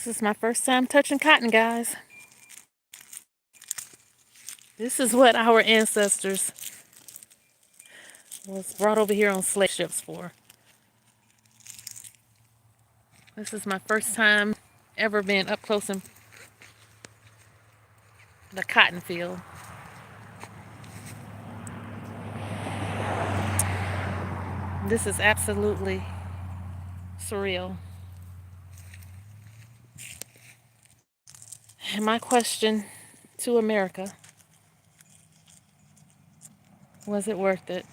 This is my first time touching cotton, guys. This is what our ancestors was brought over here on slave ships for. This is my first time ever being up close in the cotton field. This is absolutely surreal. And my question to America, was it worth it?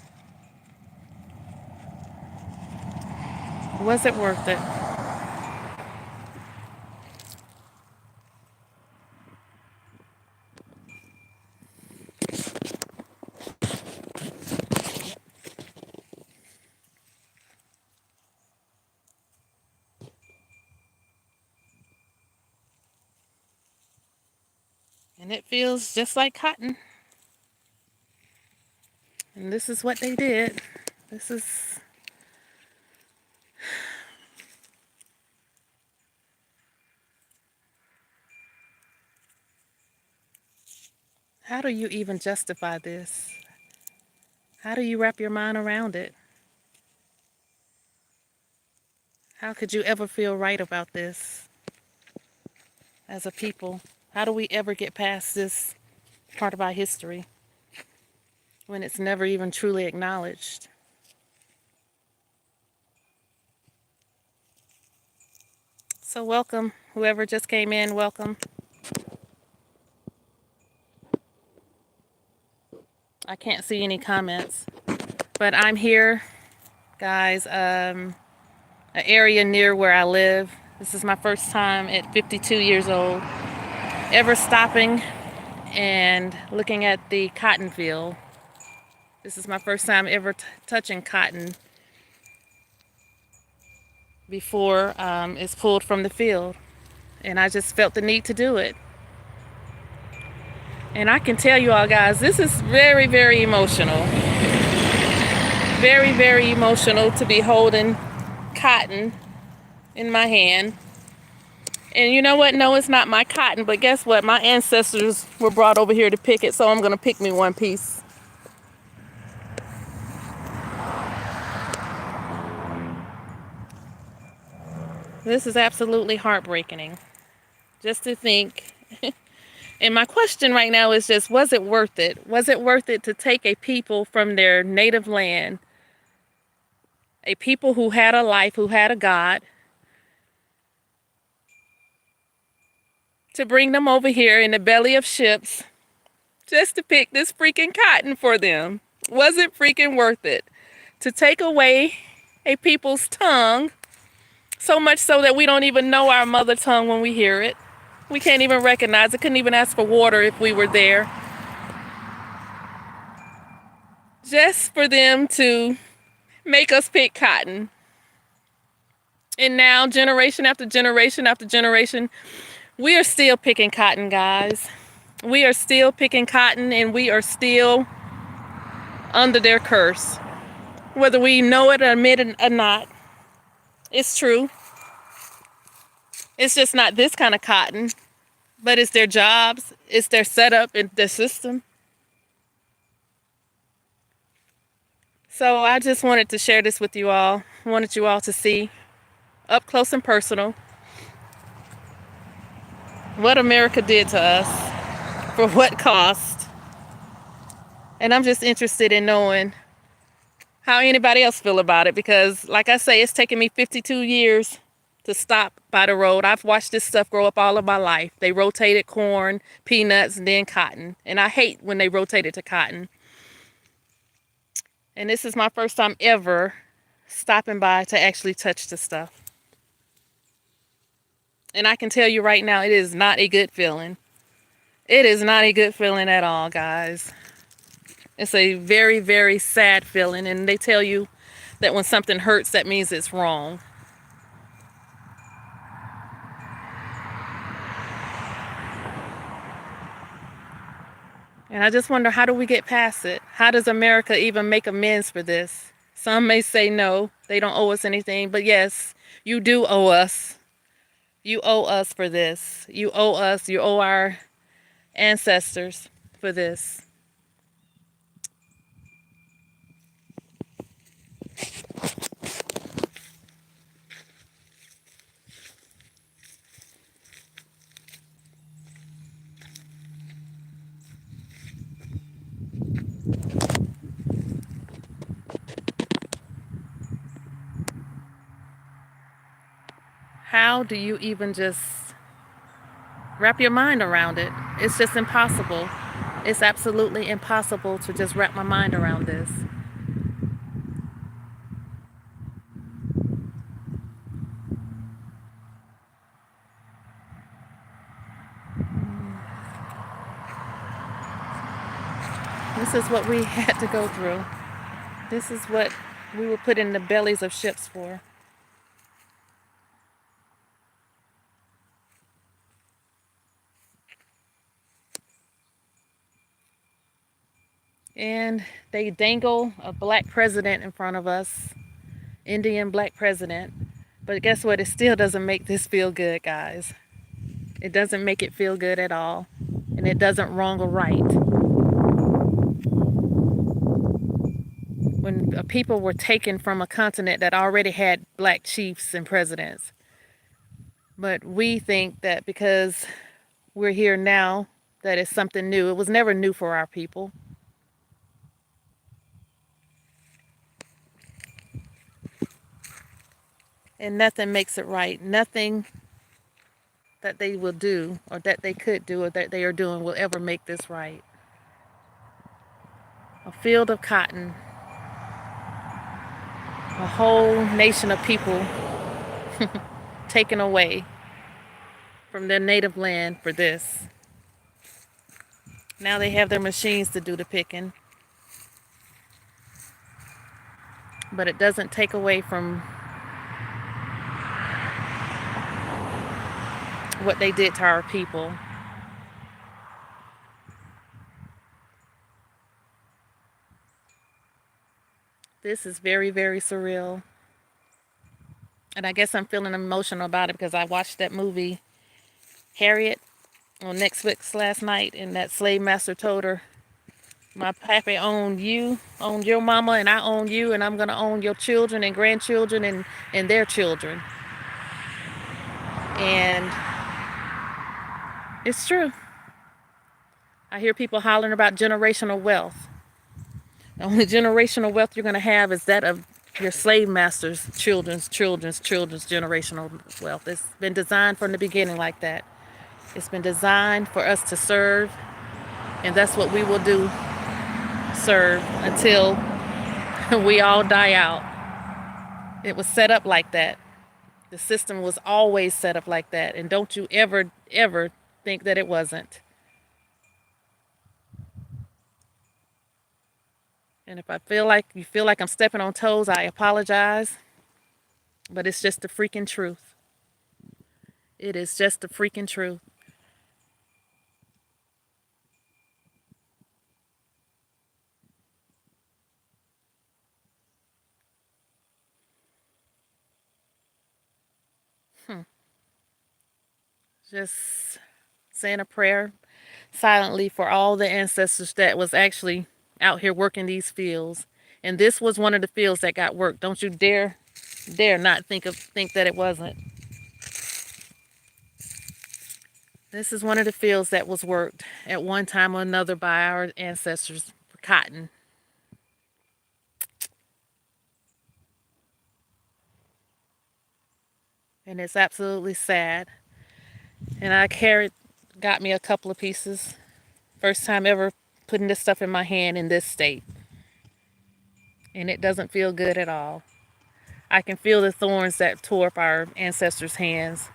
Was it worth it? And it feels just like cotton. And this is what they did. This is... How do you even justify this? How do you wrap your mind around it? How could you ever feel right about this as a people? How do we ever get past this part of our history when it's never even truly acknowledged? So welcome, whoever just came in, welcome. I can't see any comments, but I'm here, guys, an area near where I live. This is my first time at 52 years old ever stopping and looking at the cotton field. This is my first time ever touching cotton before it's pulled from the field. And I just felt the need to do it. And I can tell you all, guys, this is very, very emotional. Very, very emotional to be holding cotton in my hand. And you know what? No, it's not my cotton, but guess what? My ancestors were brought over here to pick it, so I'm going to pick me one piece. This is absolutely heartbreaking. Just to think. And my question right now is just, was it worth it? Was it worth it to take a people from their native land, a people who had a life, who had a God, to bring them over here in the belly of ships just to pick this freaking cotton for them? Was it freaking worth it? To take away a people's tongue, so much so that we don't even know our mother tongue when we hear it. We can't even recognize it. Couldn't even ask for water if we were there. Just for them to make us pick cotton. And now, generation after generation after generation, we are still picking cotton, guys. We are still picking cotton, and we are still under their curse. Whether we know it or admit it or not, it's true. It's just not this kind of cotton, but it's their jobs, it's their setup, and their system. So I just wanted to share this with you all. I wanted you all to see up close and personal what America did to us, for what cost. And I'm just interested in knowing how anybody else feel about it, because like I say, it's taken me 52 years to stop by the road. I've watched this stuff grow up all of my life. They rotated corn, peanuts, and then cotton. And I hate when they rotated to cotton. And this is my first time ever stopping by to actually touch the stuff. And I can tell you right now, it is not a good feeling. It is not a good feeling at all, guys. It's a very, very sad feeling. And they tell you that when something hurts, that means it's wrong. And I just wonder, how do we get past it? How does America even make amends for this? Some may say no, they don't owe us anything. But yes, you do owe us You owe us for this. You owe us, you owe our ancestors for this. How do you even just wrap your mind around it? It's just impossible. It's absolutely impossible to just wrap my mind around this. This is what we had to go through. This is what we were put in the bellies of ships for. And they dangle a black president in front of us, Indian black president. But guess what? It still doesn't make this feel good, guys. It doesn't make it feel good at all. And it doesn't wrong or right. When people were taken from a continent that already had black chiefs and presidents. But we think that because we're here now, that it's something new. It was never new for our people. And nothing makes it right. Nothing that they will do or that they could do or that they are doing will ever make this right. A field of cotton, a whole nation of people taken away from their native land for this. Now they have their machines to do the picking. But it doesn't take away from what they did to our people. This is very, very surreal. And I guess I'm feeling emotional about it because I watched that movie, Harriet, on Netflix last night, and that slave master told her, my pappy owned you, owned your mama, and I own you, and I'm going to own your children and grandchildren and their children. And it's true. I hear people hollering about generational wealth. The only generational wealth you're going to have is that of your slave masters' children's generational wealth. It's been designed from the beginning like that. It's been designed for us to serve, and that's what we will do, serve, until we all die out. It was set up like that. The system was always set up like that, and don't you ever, ever think that it wasn't. And if I feel like you feel like I'm stepping on toes, I apologize. But it's just the freaking truth. It is just the freaking truth. Just saying a prayer silently for all the ancestors that was actually out here working these fields. And this was one of the fields that got worked. Don't you dare not think that it wasn't. This is one of the fields that was worked at one time or another by our ancestors for cotton. And it's absolutely sad. And got me a couple of pieces. First time ever putting this stuff in my hand in this state. And it doesn't feel good at all. I can feel the thorns that tore up our ancestors' hands.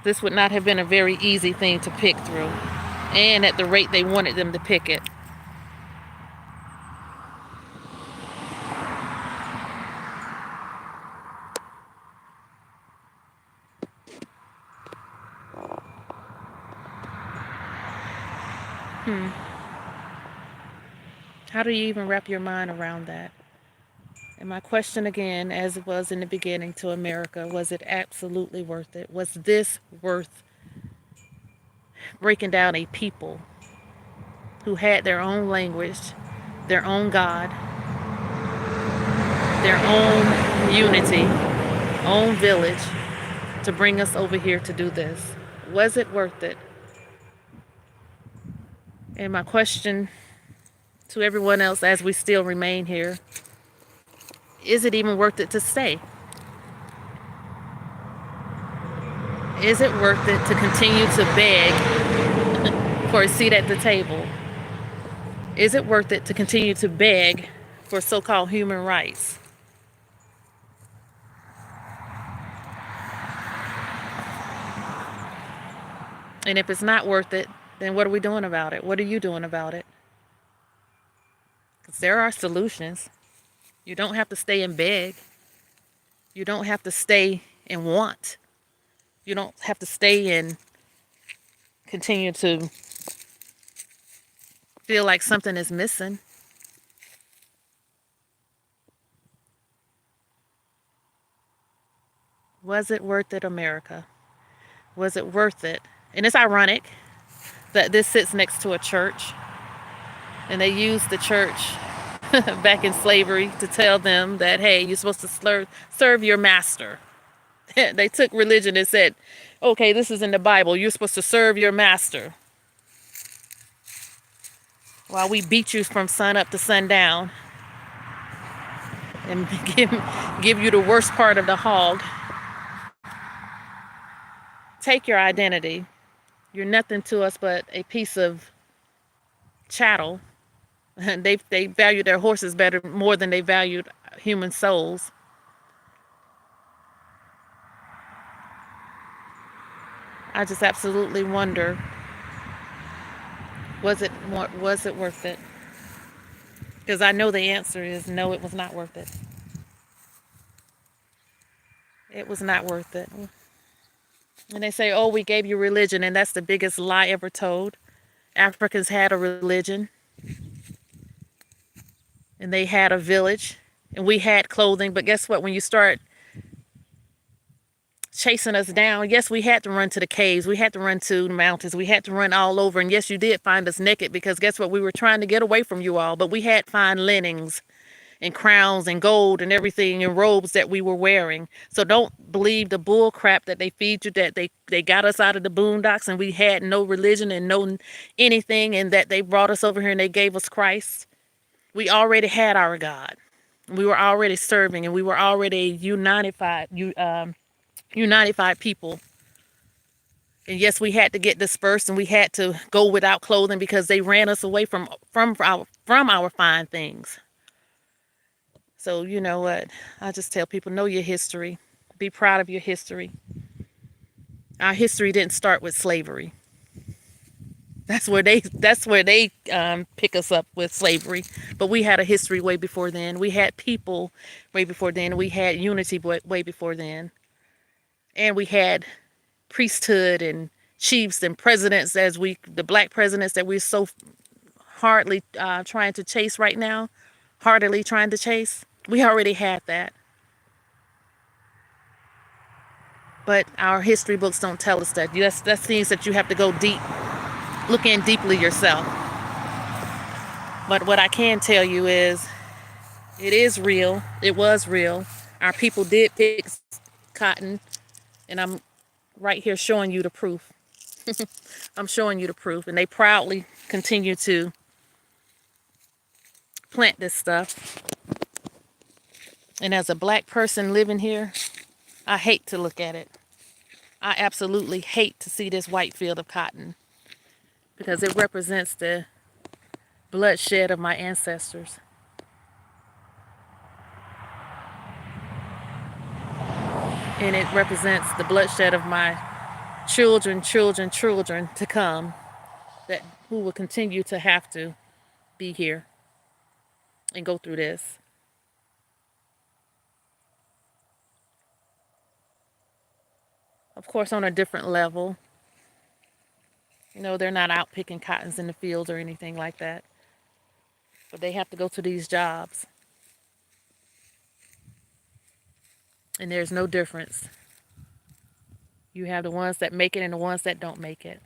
This would not have been a very easy thing to pick through. And at the rate they wanted them to pick it. How do you even wrap your mind around that? And my question again, as it was in the beginning to America, was it absolutely worth it? Was this worth breaking down a people who had their own language, their own God, their own unity, own village, to bring us over here to do this? Was it worth it? And my question to everyone else as we still remain here, is it even worth it to stay? Is it worth it to continue to beg for a seat at the table? Is it worth it to continue to beg for so-called human rights? And if it's not worth it, then what are we doing about it? What are you doing about it? Because there are solutions. You don't have to stay and beg. You don't have to stay and want. You don't have to stay and continue to feel like something is missing. Was it worth it, America? Was it worth it? And it's ironic that this sits next to a church, and they used the church back in slavery to tell them that, hey, you're supposed to serve your master. They took religion and said, okay, this is in the Bible. You're supposed to serve your master. While we beat you from sun up to sundown and give you the worst part of the hog. Take your identity. You're nothing to us but a piece of chattel. They valued their horses more than they valued human souls. I just absolutely wonder, was it worth it? Because I know the answer is no, it was not worth it. It was not worth it. And they say, oh, we gave you religion, and that's the biggest lie ever told. Africans had a religion, and they had a village, and we had clothing. But guess what? When you start chasing us down, yes, we had to run to the caves. We had to run to the mountains. We had to run all over. And yes, you did find us naked because guess what? We were trying to get away from you all. But we had fine linens and crowns and gold and everything and robes that we were wearing. So don't believe the bull crap that they feed you, that they got us out of the boondocks and we had no religion and no anything, and that they brought us over here and they gave us Christ. We already had our God. We were already serving, and we were already unified people. And yes, we had to get dispersed, and we had to go without clothing because they ran us away from our fine things. So you know what? I just tell people, know your history. Be proud of your history. Our history didn't start with slavery. That's where they pick us up with slavery. But we had a history way before then. We had people way before then. We had unity way before then. And we had priesthood and chiefs and presidents, the black presidents that we're so hardly trying to chase right now. Heartily trying to chase. We already had that. But our history books don't tell us that. That's things that you have to go deep, look in deeply yourself. But what I can tell you is, it is real. It was real. Our people did pick cotton, and I'm right here showing you the proof. I'm showing you the proof, and they proudly continue to plant this stuff. And as a black person living here, I hate to look at it. I absolutely hate to see this white field of cotton because it represents the bloodshed of my ancestors. And it represents the bloodshed of my children to come, that who will continue to have to be here and go through this. Of course, on a different level. You know, they're not out picking cottons in the fields or anything like that. But they have to go to these jobs. And there's no difference. You have the ones that make it and the ones that don't make it.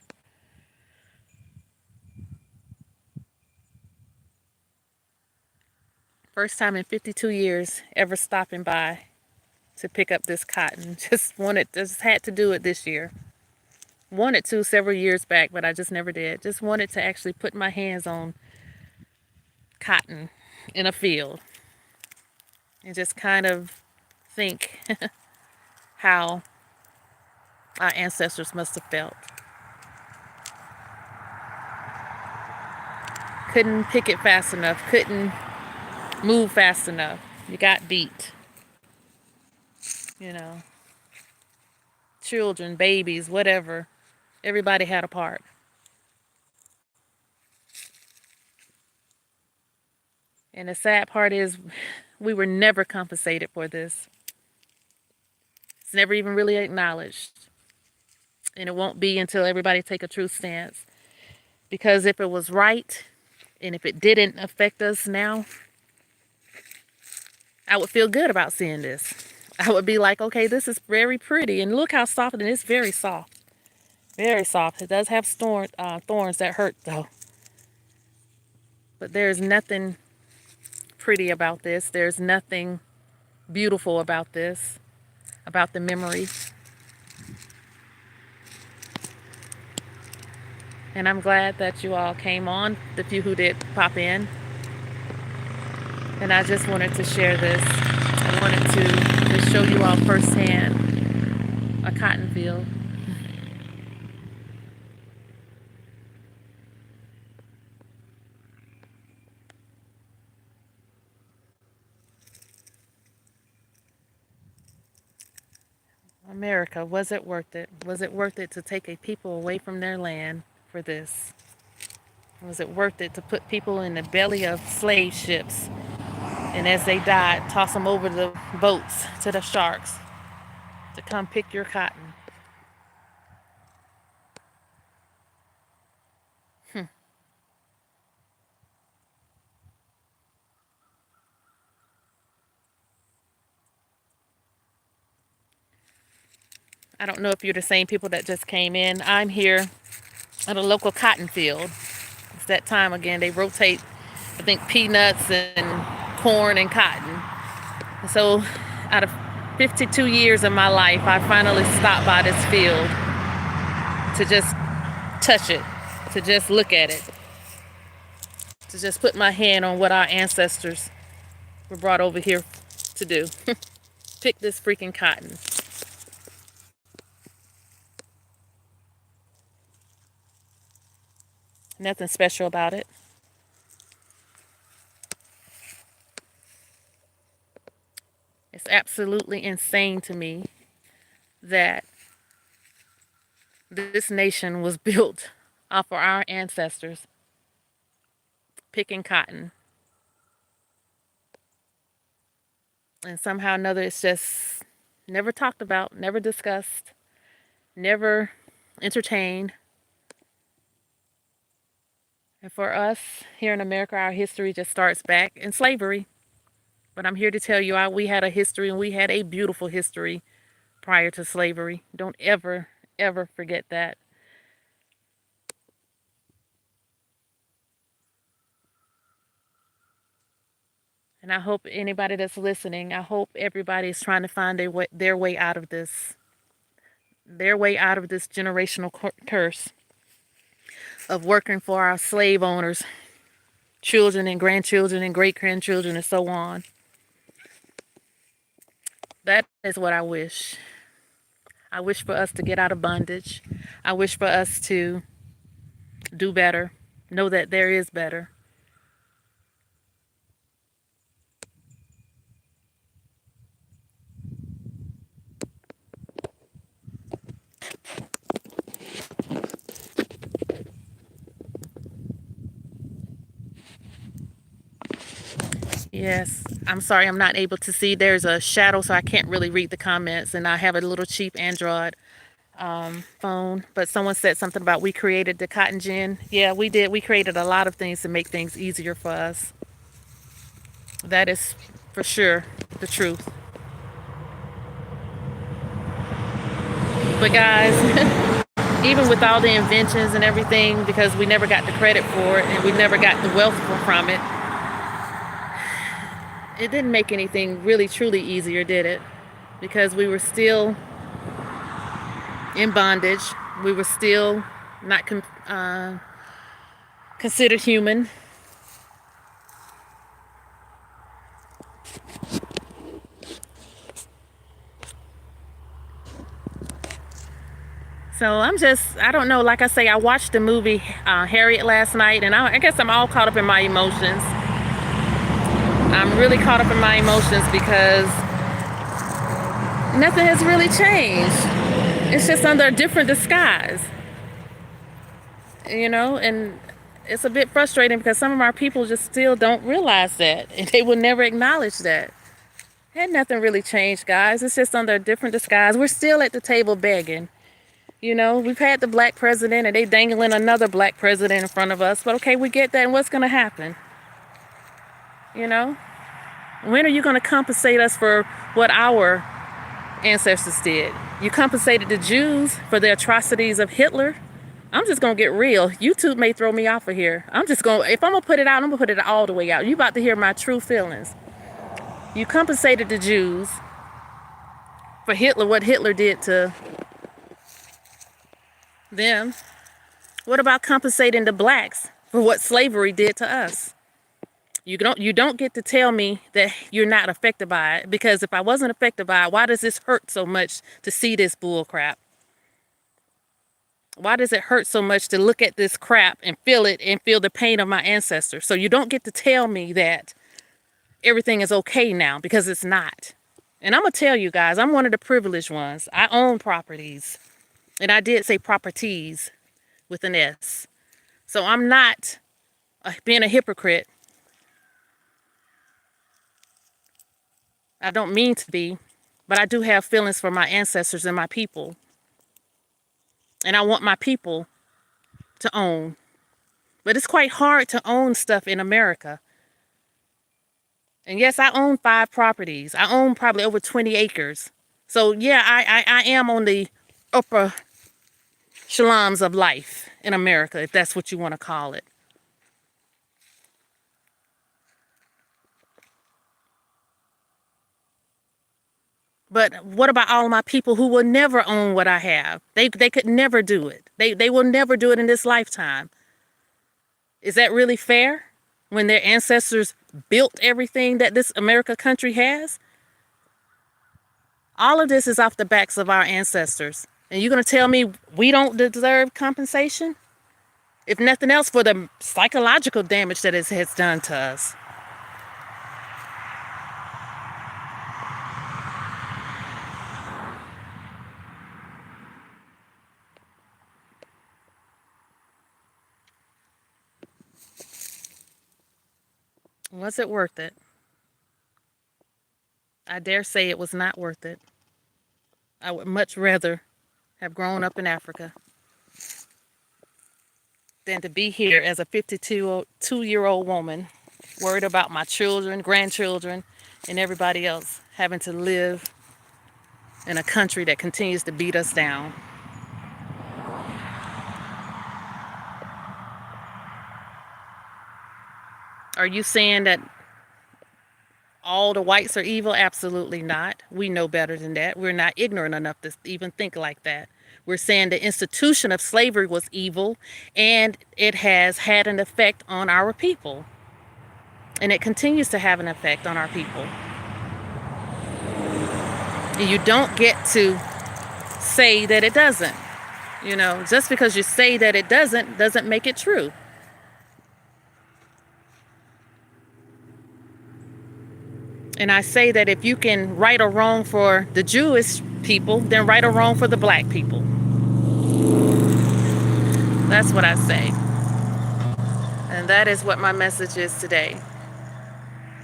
First time in 52 years ever stopping by to pick up this cotton. Just had to do it this year. Wanted to several years back, but I just never did. Just wanted to actually put my hands on cotton in a field and just kind of think how our ancestors must have felt. Couldn't pick it fast enough, couldn't move fast enough. You got beat. You know, children, babies, whatever. Everybody had a part. And the sad part is we were never compensated for this. It's never even really acknowledged. And it won't be until everybody take a true stance. Because if it was right, and if it didn't affect us now, I would feel good about seeing this. I would be like, okay, this is very pretty. And look how soft, and it's very soft. Very soft. It does have thorns that hurt, though. But there's nothing pretty about this. There's nothing beautiful about this, about the memory. And I'm glad that you all came on, the few who did pop in. And I just wanted to share this. I wanted to show you all firsthand a cotton field. America, was it worth it? Was it worth it to take a people away from their land for this? Was it worth it to put people in the belly of slave ships and as they died, toss them over the boats to the sharks to come pick your cotton? I don't know if you're the same people that just came in. I'm here at a local cotton field. It's that time again. They rotate, I think, peanuts and corn and cotton. And so out of 52 years of my life, I finally stopped by this field to just touch it, to just look at it, to just put my hand on what our ancestors were brought over here to do. Pick this freaking cotton. Nothing special about it. It's absolutely insane to me that this nation was built off of our ancestors picking cotton. And somehow or another, it's just never talked about, never discussed, never entertained. And for us here in America, our history just starts back in slavery. But I'm here to tell you, we had a history, and we had a beautiful history prior to slavery. Don't ever, ever forget that. And I hope anybody that's listening, I hope everybody is trying to find their way out of this. Their way out of this generational curse of working for our slave owners, children and grandchildren and great-grandchildren and so on. That is what I wish. I wish for us to get out of bondage. I wish for us to do better, know that there is better. Yes, I'm sorry I'm not able to see. There's a shadow, so I can't really read the comments, and I have a little cheap Android phone. But someone said something about we created the cotton gin. Yeah, we did. We created a lot of things to make things easier for us. That is for sure the truth. But guys, even with all the inventions and everything, because we never got the credit for it and we never got the wealth from it, it didn't make anything really truly easier, did it? Because we were still in bondage. We were still not considered human. So I don't know, like I say, I watched the movie Harriet last night, and I guess I'm all caught up in my emotions. I'm really caught up in my emotions because nothing has really changed. It's just under a different disguise, and it's a bit frustrating because some of our people just still don't realize that, and they will never acknowledge that. Had nothing really changed, guys. It's just under a different disguise. We're still at the table begging. We've had the black president and they dangling another black president in front of us. But okay, we get that. And what's going to happen? You know? When are you going to compensate us for what our ancestors did? You compensated the Jews for the atrocities of Hitler. I'm just going to get real. YouTube may throw me off of here. If I'm going to put it out, I'm going to put it all the way out. You about to hear my true feelings. You compensated the Jews for Hitler, what Hitler did to them. What about compensating the blacks for what slavery did to us? You don't get to tell me that you're not affected by it, because if I wasn't affected by it, why does this hurt so much to see this bull crap? Why does it hurt so much to look at this crap and feel it and feel the pain of my ancestors? So you don't get to tell me that everything is okay now, because it's not. And I'm going to tell you guys, I'm one of the privileged ones. I own properties. And I did say properties with an S. So I'm not being a hypocrite. I don't mean to be, but I do have feelings for my ancestors and my people. And I want my people to own. But it's quite hard to own stuff in America. And yes, I own 5 properties. I own probably over 20 acres. So yeah, I am on the upper echelons of life in America, if that's what you want to call it. But what about all my people who will never own what I have? They could never do it. They will never do it in this lifetime. Is that really fair when their ancestors built everything that this America country has? All of this is off the backs of our ancestors. And you're going to tell me we don't deserve compensation? If nothing else, for the psychological damage that it has done to us. Was it worth it? I dare say it was not worth it. I would much rather have grown up in Africa than to be here as a 52-year-old woman, worried about my children, grandchildren, and everybody else having to live in a country that continues to beat us down. Are you saying that all the whites are evil? Absolutely not. We know better than that. We're not ignorant enough to even think like that. We're saying the institution of slavery was evil, and it has had an effect on our people. And it continues to have an effect on our people. And you don't get to say that it doesn't. Just because you say that it doesn't make it true. And I say that if you can right or wrong for the Jewish people, then right or wrong for the black people. That's what I say. And that is what my message is today.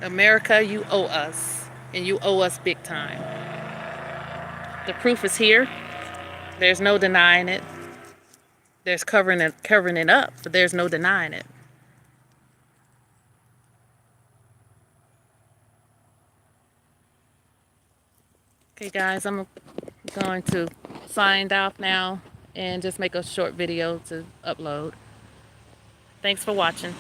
America, you owe us. And you owe us big time. The proof is here. There's no denying it. There's covering it up, but there's no denying it. Okay, guys, I'm going to signed off now and just make a short video to upload. Thanks for watching.